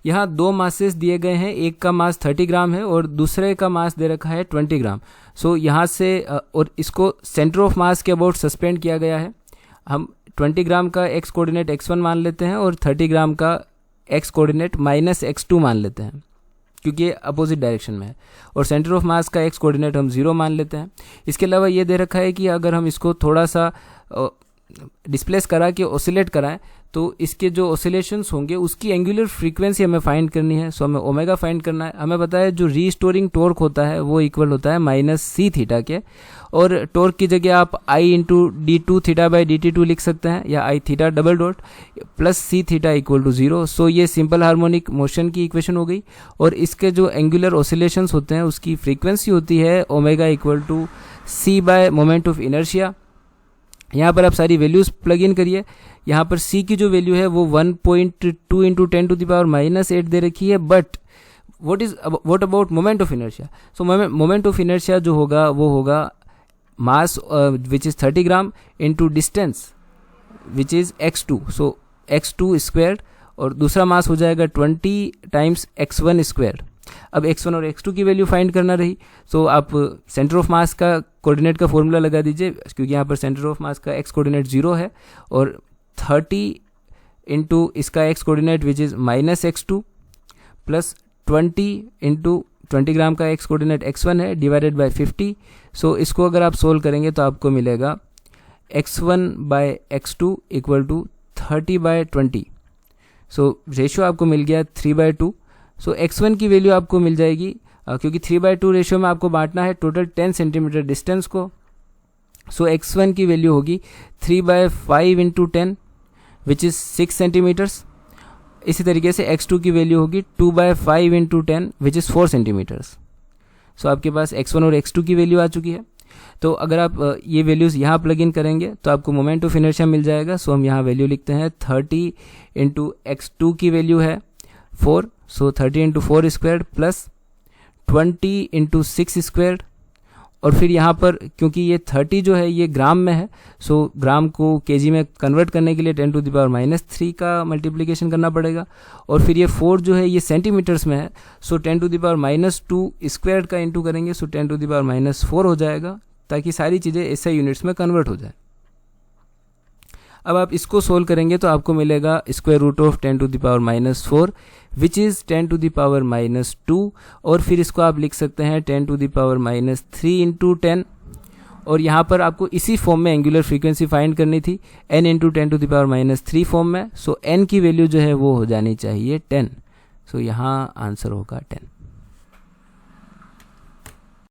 यहाँ दो मासेस दिए गए हैं, एक का मास 30 ग्राम है और दूसरे का मास दे रखा है 20 ग्राम। सो यहाँ से और इसको सेंटर ऑफ मास के अबाउट सस्पेंड किया गया है। हम 20 ग्राम का एक्स कोऑर्डिनेट x1 मान लेते हैं और 30 ग्राम का एक्स कोऑर्डिनेट -x2 मान लेते हैं, क्योंकि ये अपोजिट डायरेक्शन में है। और सेंटर ऑफ मास का एक्स कोऑर्डिनेट हम 0 मान लेते हैं। इसके अलावा ये दे रखा है कि अगर हम इसको थोड़ा सा डिस्प्लेस करा के ऑसिलेट कराएं तो इसके जो ऑसिलेशंस होंगे उसकी एंगुलर फ्रीक्वेंसी हमें फाइंड करनी है। सो हमें ओमेगा फाइंड करना है। हमें पता है जो रीस्टोरिंग टॉर्क होता है वो इक्वल होता है -c थीटा के, और टॉर्क की जगह आप I into d2 theta by dt2 लिख सकते हैं, या I theta double dot plus c theta equal to 0। So ये सिंपल हार्मोनिक मोशन की इक्वेशन हो गई। और इसके जो एंगुलर ऑसिलेशंस होते हैं उसकी फ्रीक्वेंसी होती है omega equal to c by moment of inertia. यहाँ पर आप सारी वैल्यूज प्लग इन करिए। यहाँ पर c की जो वैल्यू है वो 1.2 इंटू 10⁻⁸ दे रखी है। But what about moment of inertia? So moment of inertia जो होगा वो होगा mass which is 30 gram into distance which is x2, so x2 square, और दूसरा मास हो जाएगा 20 टाइम्स x1 स्क्वायर। अब x1 और x2 की वैल्यू फाइंड करना रही। सो आप सेंटर ऑफ मास का कोऑर्डिनेट का फॉर्मूला लगा दीजिए, क्योंकि यहाँ पर सेंटर ऑफ मास का x कोऑर्डिनेट 0 है, और 30 इंटू इसका x coordinate which is -x2 plus 20 into 20 ग्राम का x कोऑर्डिनेट x1 है डिवाइडेड बाय 50। सो इसको अगर आप सोल्व करेंगे तो आपको मिलेगा x1 by x2 equal to 30/20। So ratio आपको मिल गया 3/2। सो x1 की वैल्यू आपको मिल जाएगी, क्योंकि 3/2 रेशियो में आपको बांटना है टोटल 10 सेंटीमीटर डिस्टेंस को। सो x1 की वैल्यू होगी 3/5 इंटू 10 विच इज़ 6 सेंटीमीटर्स। इसी तरीके से x2 की वैल्यू होगी 2/5 इंटू 10 विच इज़ 4 सेंटीमीटर्स। सो आपके पास x1 और x2 की वैल्यू आ चुकी है। तो अगर आप ये वैल्यूज़ यहाँ प्लग इन करेंगे तो आपको मोमेंट ऑफ इनर्शिया मिल जाएगा। सो हम यहाँ वैल्यू लिखते हैं 30 इंटू x2 की वैल्यू है 4, सो 30 into 4 square plus 20 into 6 square. और फिर यहाँ पर क्योंकि ये 30 जो है ये ग्राम में है, सो ग्राम को केजी में कन्वर्ट करने के लिए 10⁻³ का मल्टीप्लिकेशन करना पड़ेगा। और फिर ये 4 जो है ये सेंटीमीटर्स में है, सो 10⁻² स्क्वायर का इंटू करेंगे, सो 10⁻⁴ हो जाएगा, ताकि सारी चीज़ें ऐसे यूनिट्स में कन्वर्ट हो जाए। अब आप इसको सोल्व करेंगे तो आपको मिलेगा square root of 10⁻⁴ which is 10⁻⁻2, और फिर इसको आप लिख सकते हैं 10⁻³ इंटू 10। और यहाँ पर आपको इसी फॉर्म में एंगुलर फ्रीक्वेंसी फाइंड करनी थी, n इंटू 10⁻³ फॉर्म में। सो n की वैल्यू जो है वो हो जानी चाहिए 10। सो यहाँ आंसर होगा 10।